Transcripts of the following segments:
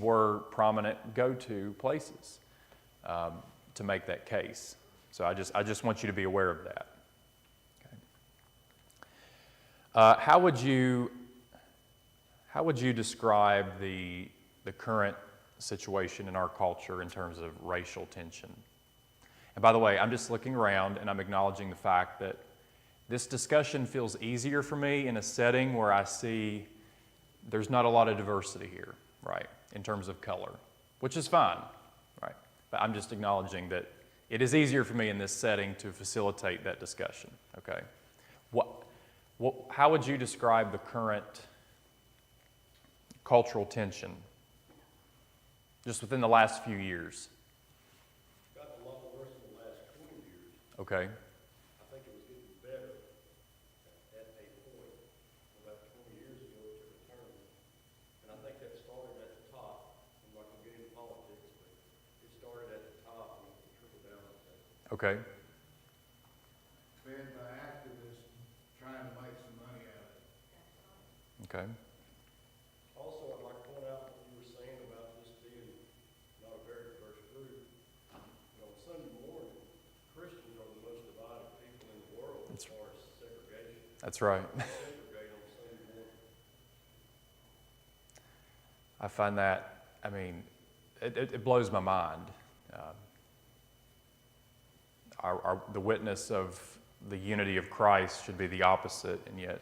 were prominent go-to places to make that case. So I just want you to be aware of that. Okay. How would you describe the current situation in our culture in terms of racial tension? And by the way, I'm just looking around and I'm acknowledging the fact that this discussion feels easier for me in a setting where I see there's not a lot of diversity here, right, in terms of color, which is fine, right? But I'm just acknowledging that it is easier for me in this setting to facilitate that discussion, okay? How would you describe the current cultural tension just within the last few years? It's gotten a lot worse in the last 20 years. Okay. I think it was getting better at a point. About 20 years ago, it took a turn. And I think that started at the top. I'm not going to get into politics, but it started at the top and it trickled down. Okay. Fed by activists trying to make some money out of it. Okay. Also, I'd like to point out what you were saying about this being not a very diverse group. On Sunday morning, Christians are the most divided people in the world as far as segregation. That's right. Segregate on Sunday morning. I find that, I mean, it blows my mind. The witness of the unity of Christ should be the opposite, and yet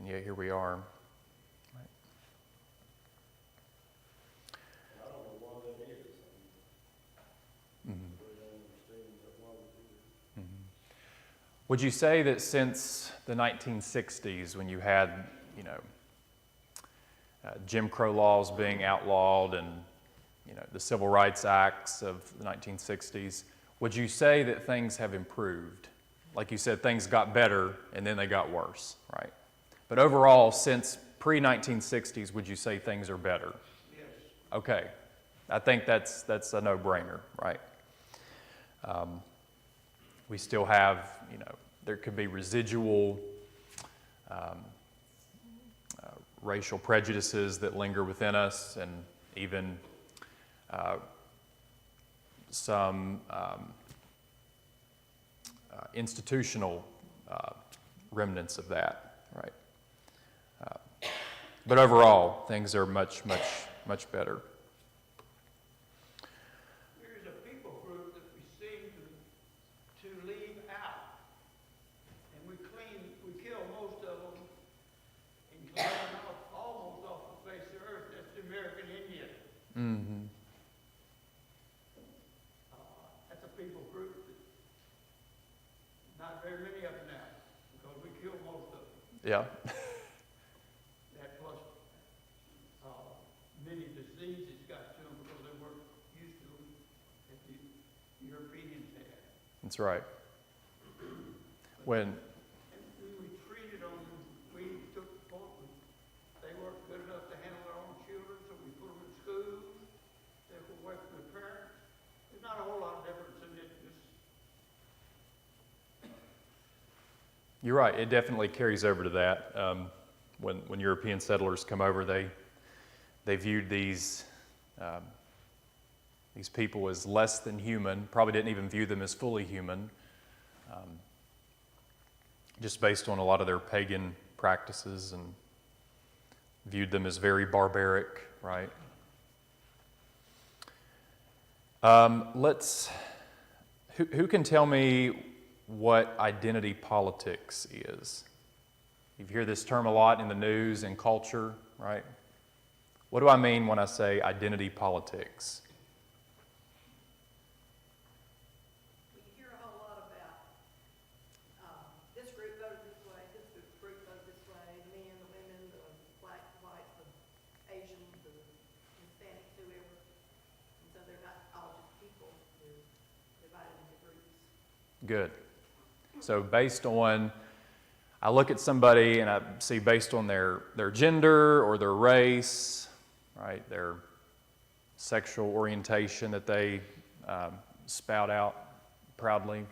here we are. Right. And I don't know why that is. I really don't understand that why we do it. Would you say that since the 1960s, when you had, Jim Crow laws being outlawed and, the Civil Rights Acts of the 1960s, would you say that things have improved? Like you said, things got better and then they got worse, right? But overall, since pre-1960s, would you say things are better? Yes. Okay. I think that's a no-brainer, right? We still have, there could be residual racial prejudices that linger within us, and even some institutional remnants of that, right? But overall, things are much, much, much better. There is a people group that we seem to leave out, and we kill most of them, and clean them almost off the face of the earth. That's the American Indian. Mm-hmm. That's a people group that not very many of them now, because we kill most of them. Yeah. That plus many diseases got to them because they weren't used to them that the Europeans had. That's right. When And we treated them, we took the point, they weren't good enough to handle their own children, so we put them in schools, they were away from their parents. There's not a whole lot of difference in it. You're right, it definitely carries over to that. When European settlers come over, they viewed these people as less than human, probably didn't even view them as fully human, just based on a lot of their pagan practices, and viewed them as very barbaric, right? Who can tell me what identity politics is? You hear this term a lot in the news and culture, right? What do I mean when I say identity politics? You hear a whole lot about this group voted this way, this group voted this way, the men, the women, the black, the white, the Asian, the Hispanics, whoever. And so they're not all just people, they're divided into groups. Good. So based on, I look at somebody and I see based on their gender or their race, right, their sexual orientation that they spout out proudly,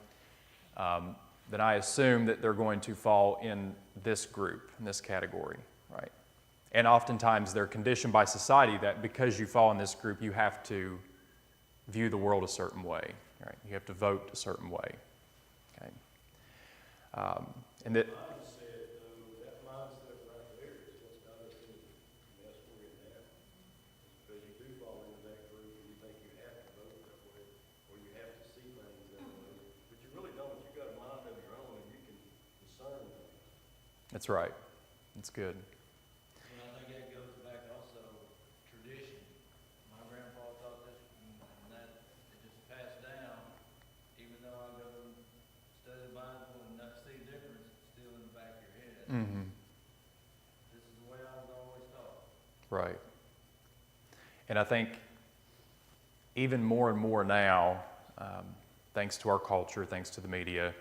then I assume that they're going to fall in this group, in this category, right? And oftentimes they're conditioned by society that because you fall in this group, you have to view the world a certain way. Right? You have to vote a certain way. Okay? And that, Mindset, though, that mindset right there is what's got us in the mess we're in now. Because you do fall into that group and you think you have to vote that way, or you have to see things that way, but you really don't. You got a mind of your own and you can discern things. that's right. That's good. And I think that goes back also tradition. My grandpa taught this, and that it just passed down. Even though I go and study the Bible and not see the difference, it's still in the back of your head. Mm-hmm. This is the way I was always taught. Right. And I think even more and more now, thanks to our culture, thanks to the media,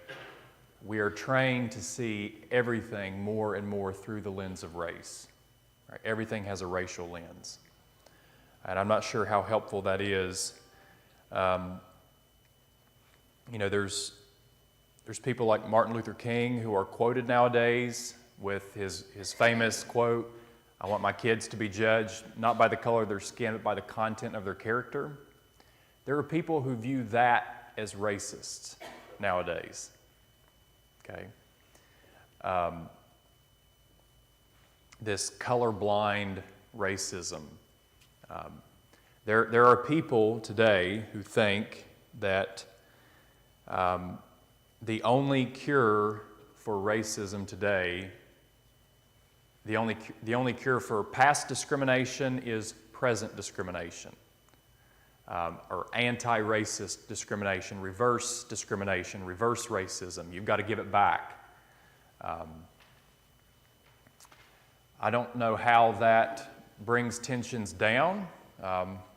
we are trained to see everything more and more through the lens of race. Right? Everything has a racial lens. And I'm not sure how helpful that is. There's people like Martin Luther King who are quoted nowadays with his famous quote, "I want my kids to be judged not by the color of their skin, but by the content of their character." There are people who view that as racist nowadays. Okay? This colorblind racism. There are people today who think that the only cure for racism today, the only cure for past discrimination is present discrimination, or anti-racist discrimination, reverse racism. You've got to give it back. I don't know how that brings tensions down.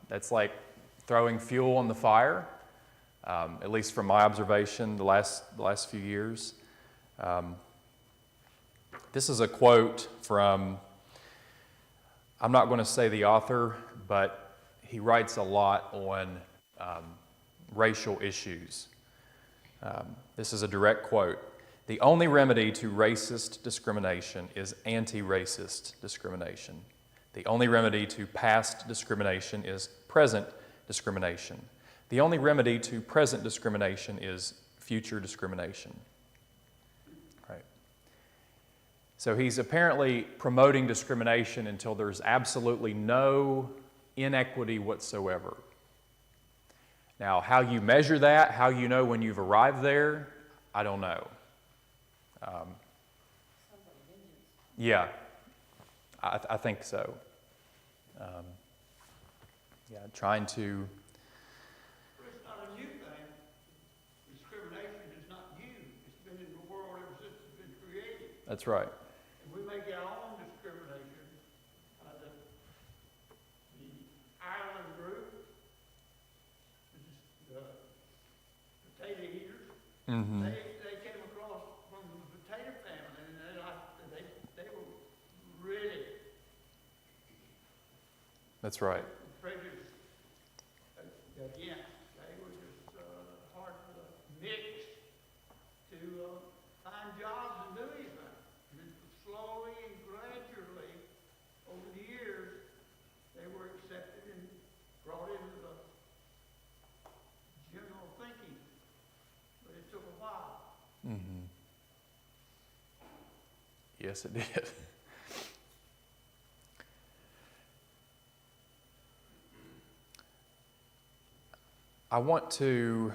That's like throwing fuel on the fire, at least from my observation the last few years. This is a quote from, I'm not going to say the author, but he writes a lot on racial issues. This is a direct quote. "The only remedy to racist discrimination is anti-racist discrimination. The only remedy to past discrimination is present discrimination. The only remedy to present discrimination is future discrimination." Right. So he's apparently promoting discrimination until there's absolutely no inequity whatsoever. Now, how you measure that, how you know when you've arrived there, I don't know. Yeah, I think so. Trying to. But it's not a new thing. Discrimination is not new. It's been in the world ever since it's been created. That's right. And we make our own discrimination. The Ireland group, this is the potato eaters, Mm-hmm. they came across from the potato family, and they were really That's right. prejudiced against. They were just hard for the mix to find jobs and do anything. And then slowly and gradually, over the years, they were accepted and brought into the general thinking. But it took a while. Mm-hmm. Yes, it did. I want to,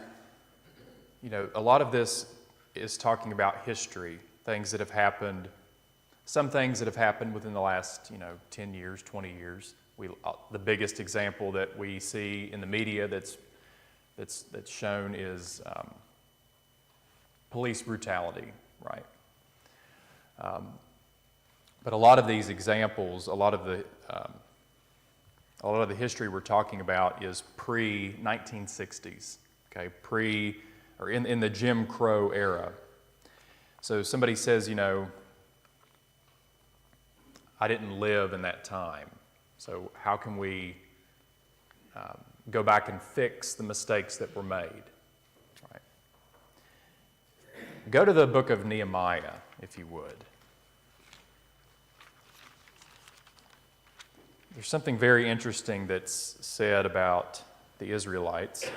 a lot of this is talking about history, things that have happened, some things that have happened within the last, 10 years, 20 years. The biggest example that we see in the media that's shown is police brutality, right? But a lot of these examples, a lot of the history we're talking about is pre-1960s, okay, or in the Jim Crow era. So somebody says, I didn't live in that time, so how can we go back and fix the mistakes that were made, right? Go to the book of Nehemiah, if you would. There's something very interesting that's said about the Israelites.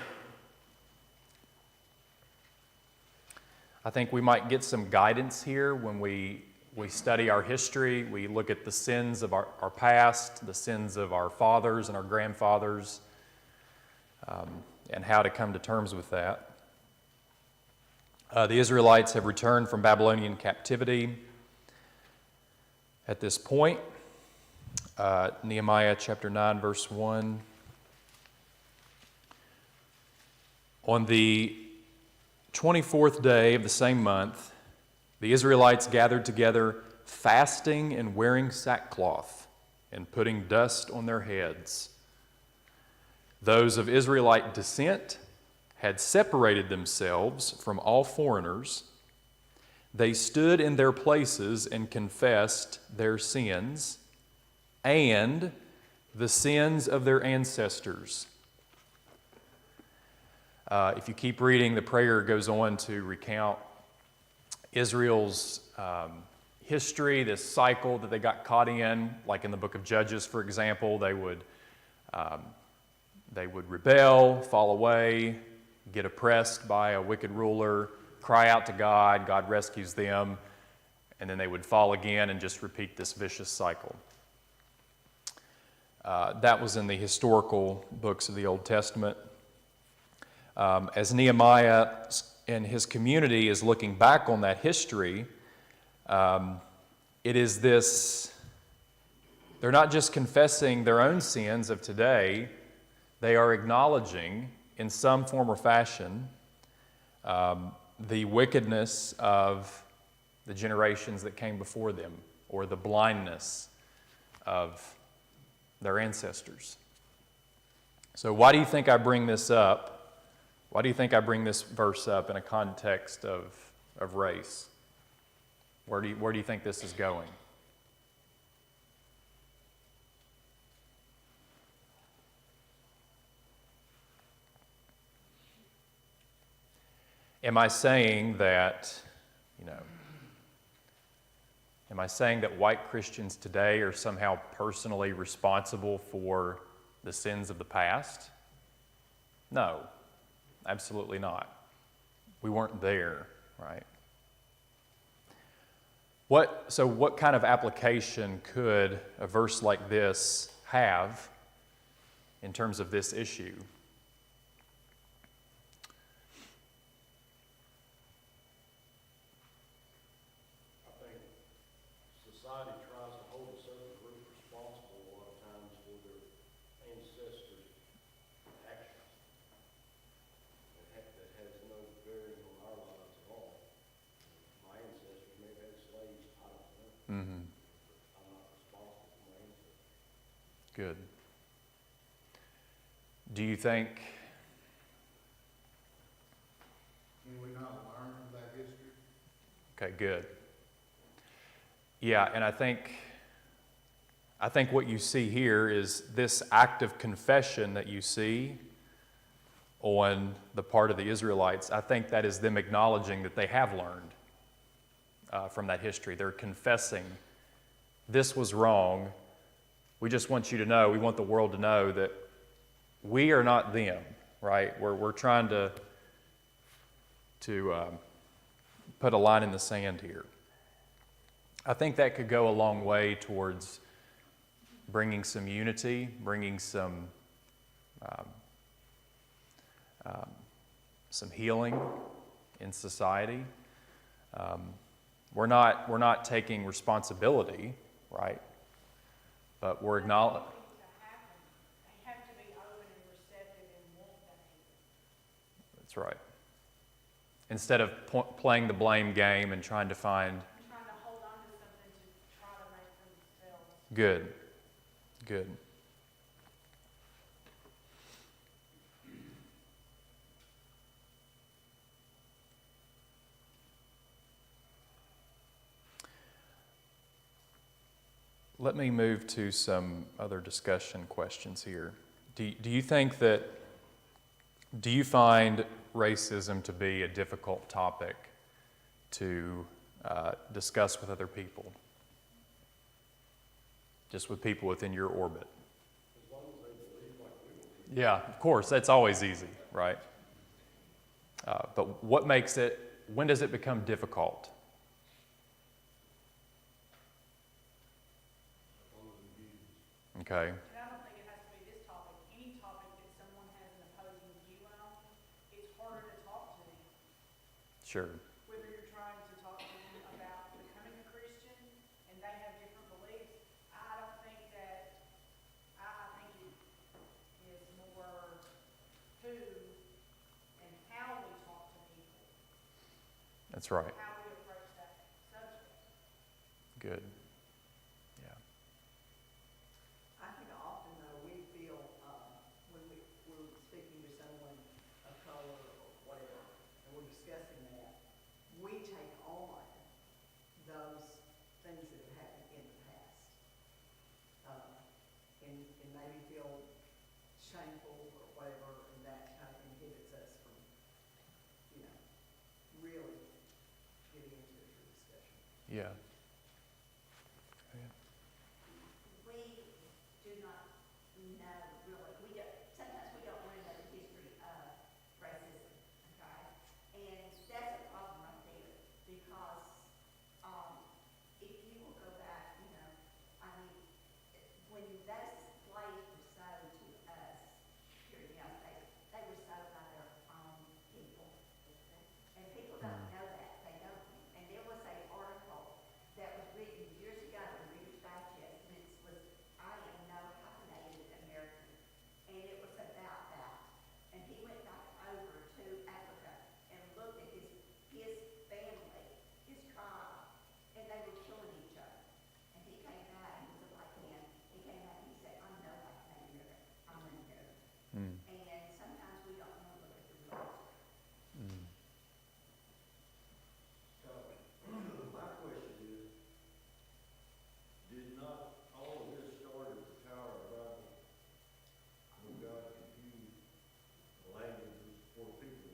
I think we might get some guidance here when we study our history. We look at the sins of our past, the sins of our fathers and our grandfathers, and how to come to terms with that. The Israelites have returned from Babylonian captivity at this point. Nehemiah chapter 9, verse 1. On the 24th day of the same month, the Israelites gathered together, fasting and wearing sackcloth and putting dust on their heads. Those of Israelite descent had separated themselves from all foreigners. They stood in their places and confessed their sins and the sins of their ancestors. If you keep reading, the prayer goes on to recount Israel's history, this cycle that they got caught in, like in the book of Judges, for example. They would rebel, fall away, get oppressed by a wicked ruler, cry out to God, God rescues them, and then they would fall again and just repeat this vicious cycle. That was in the historical books of the Old Testament. As Nehemiah and his community is looking back on that history, it is this, they're not just confessing their own sins of today, they are acknowledging in some form or fashion the wickedness of the generations that came before them, or the blindness of their ancestors. So why do you think I bring this up? Why do you think I bring this verse up in a context of race? Where do you think this is going? Am I saying that, am I saying that white Christians today are somehow personally responsible for the sins of the past? No, absolutely not. We weren't there, right? So what kind of application could a verse like this have in terms of this issue? I think society tries to hold a certain group responsible a lot of times for their ancestors' actions. That has no bearing on our lives at all. My ancestors may have had slaves, I don't know. Mm-hmm. I'm not responsible for my ancestors. Good. Do you think, Can we not learn from that history? okay, good. Yeah, and I think what you see here is this act of confession that you see on the part of the Israelites. I think that is them acknowledging that they have learned from that history. They're confessing, this was wrong. We just want you to know, we want the world to know that we are not them, right? We're trying to put a line in the sand here. I think that could go a long way towards bringing some unity, bringing some healing in society. We're not taking responsibility, right? But we're acknowledging. They have to be open and receptive and want behavior. That's right. Instead of playing the blame game and trying to find. Trying to hold on to something to try to make themselves. Good. Good. Let me move to some other discussion questions here. Do you think that, do you find racism to be a difficult topic to discuss with other people? Just with people within your orbit? Yeah, of course, that's always easy, right? But what makes it, when does it become difficult? Okay, And I don't think it has to be this topic, any topic that someone has an opposing view on, it's harder to talk to them. sure. Whether you're trying to talk to them about becoming a Christian and they have different beliefs, I don't think that, I think it is more who and how we talk to people, That's right. how we approach that subject. Good. Yeah. I think often though, we feel, when we're speaking to someone of color or whatever, and we're discussing that, we take on those things that have happened in the past. And maybe feel shameful or whatever, and that kind of inhibits us from, really getting into a true discussion. Yeah. We do not know really, sometimes we don't want to know the history of racism, okay? And that's a problem right there, because, if you will go back, I mean, when those slaves were sold to us here in the United States, they were sold by their own people. And people don't know that, they don't. And there was an article that was written years ago in Reader's Digest, and it was, I am no hyphenated American, and it was about that. And he went back over to Africa and looked at his family, his tribe, and they were killing each other. And he came back, he was a black man, he came back and he said, I'm no hyphenated American, I'm an American. Mm. And sometimes we don't want to look at the real history. Mm. So, my question is, did not all of this start at the Tower of Babel? When God confused the languages for people?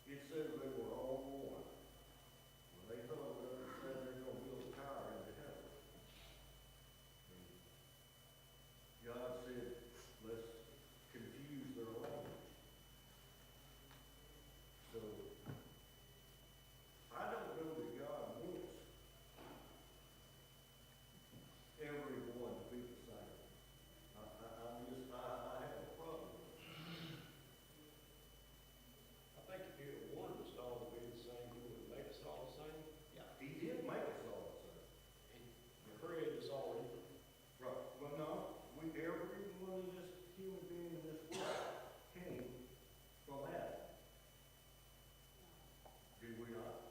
It says they were all one. When they thought they said they're gonna build a tower into heaven. And God said, let's confuse their language. So, I don't know that God wants everyone to be the same. I have a problem with it. I think if he had wanted us all to be the same, he would make us all the same. Yeah, he did make us all the same. He created us all different. Right, but no, every one of this human being in this world came from Adam. Did we not?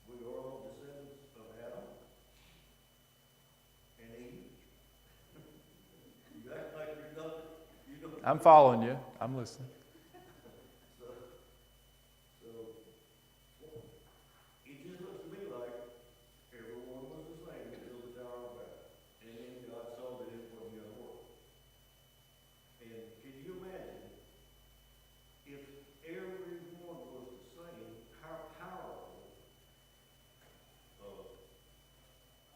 We are all descendants of Adam and Eve. You act like you're not, you don't. I'm following you. I'm listening. So, it just looks to me like everyone was the same until the Tower of Babel. And then God saw that it wasn't gonna work. And can you imagine if everyone was the same, how powerful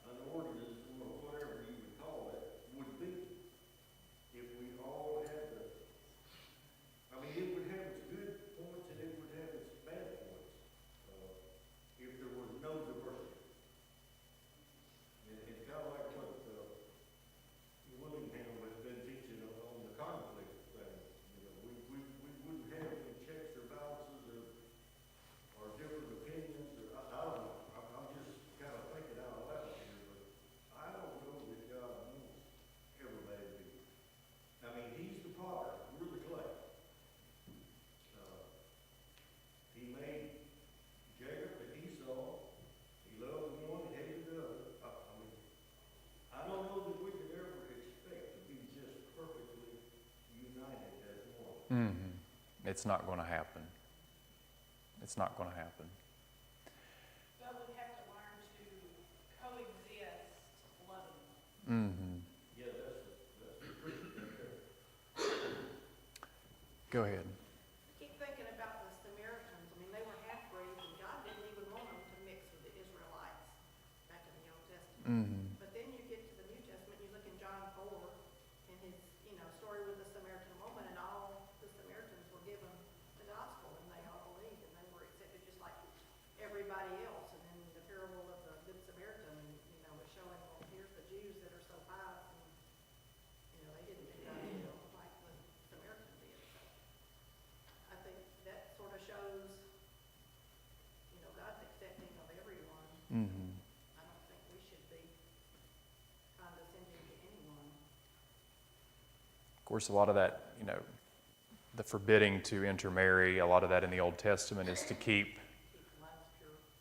an organism or whatever you would call it would be if we all had the, I mean, it would have its good points and it would have its bad points, if there was no diversity. And it's kind of like what, Willingham has been teaching on the conflict thing. We wouldn't have any checks or balances or different opinions, or, I don't know, I'm just kind of thinking out loud here, but I don't know that God wants everybody to be. I mean, he's the potter, we're the clay. He made Jacob and Esau, he loved one, hated the other. I mean, I don't know that we could ever expect to be just perfectly united as one. Mm-hmm. It's not going to happen. It's not going to happen. But we have to learn to coexist lovingly. Mm-hmm. Yeah, that's the truth right there. Go ahead. Keep thinking about the Samaritans. I mean, they were half-breeds, and God didn't even want them to mix with the Israelites back in the Old Testament. Mm-hmm. But then you get to the New Testament, you look in John 4, and course, a lot of that, the forbidding to intermarry, a lot of that in the Old Testament is to keep,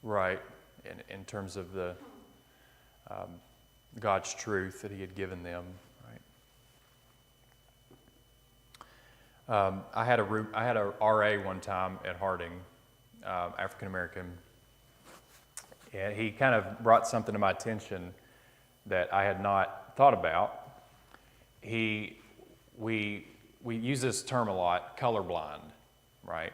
right, in terms of the God's truth that He had given them, right. I had a RA one time at Harding, African American, and he kind of brought something to my attention that I had not thought about. We use this term a lot, colorblind, right?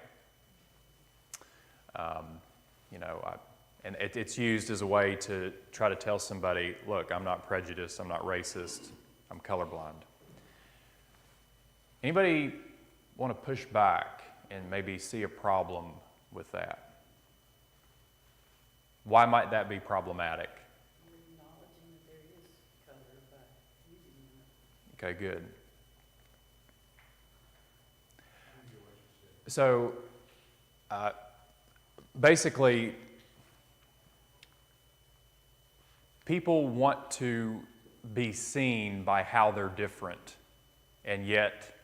And it's used as a way to try to tell somebody, look, I'm not prejudiced, I'm not racist, I'm colorblind. Anybody want to push back and maybe see a problem with that? Why might that be problematic? Acknowledging that there is color by using that. Okay, good. So, basically, people want to be seen by how they're different and yet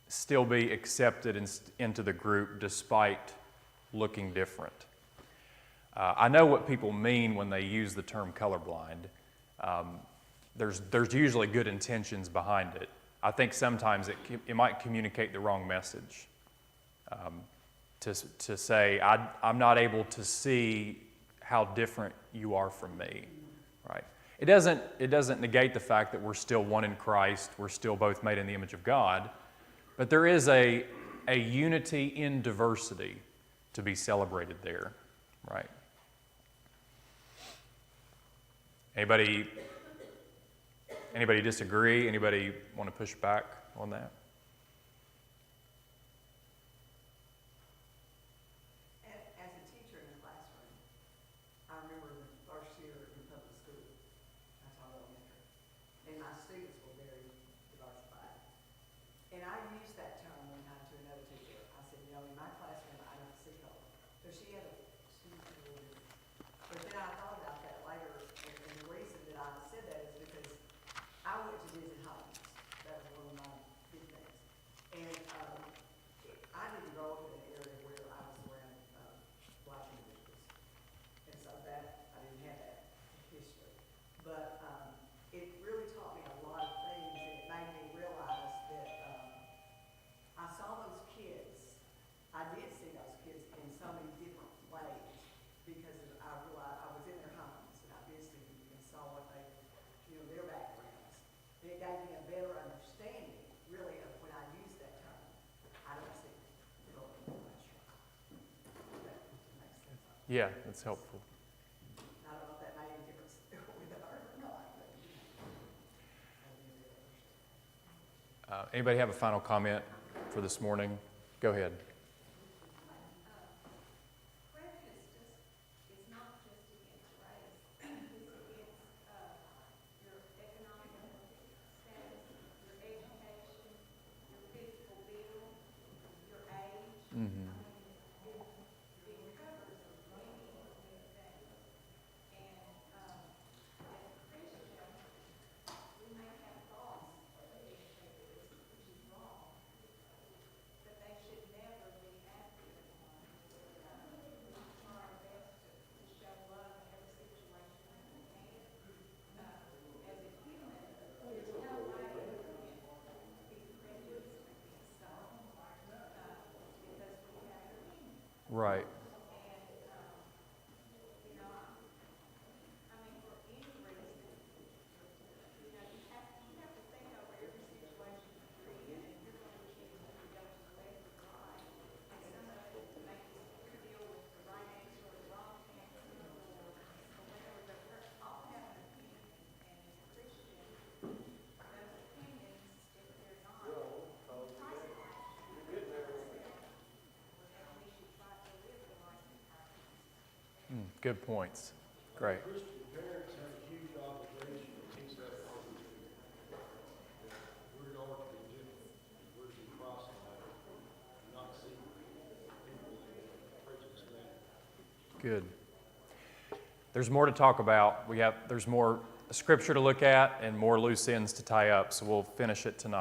still be accepted into the group despite looking different. I know what people mean when they use the term colorblind. There's usually good intentions behind it. I think sometimes it might communicate the wrong message. To say, I'm not able to see how different you are from me, right? It doesn't negate the fact that we're still one in Christ, we're still both made in the image of God, but there is a unity in diversity to be celebrated there, right? Anybody disagree? Anybody want to push back on that? As a teacher in the classroom, I remember the first year in public school, I taught elementary, and my students were very diversified. And I used that term one time to another teacher. I said, in my classroom, I don't see color. So she had a student who was, but then I thought about that later, and the reason that I said that is because I went to visit homes. That was one of my big things. And I didn't grow up in an area where I was around black individuals. And so that, I didn't have that history. But it really taught me a lot of things, and it made me realize that I saw those kids, I did see those kids in so many different ways because I realized I was in their homes and I visited and saw what they, their backgrounds. And it gave me a better understanding, really, of when I use that term. I don't see color in the classroom. That makes sense. Yeah, that's helpful. I don't know if that made any difference with her or not, but. Anybody have a final comment for this morning? Go ahead. Prejudice is not just against race, it's against your economic status, your education, your physical build, your age. Mm-hmm. It covers many, many things. And as a Christian, we may have thoughts of being prejudiced, which is wrong, but they should never be acted upon. We try our best to show love in every situation that we can. As a human, there's no way we can be prejudiced against someone, because we have opinions. Right. I mean, for any reason, you have to think over every situation you're in, and you're going to choose to go to the left or the right. And somebody may deal with the right answer or the wrong answer or whatever, but we're all have an opinion, and as a Christian, those opinions, if they're not Christ-like, and we should try to live the life of Christ. Good points. Great. Christian parents have a huge obligation to teach that home to we're to be different, we're to be Christ-like, not see people in a prejudiced manner. Good. There's more to talk about. There's more scripture to look at and more loose ends to tie up, so we'll finish it tonight.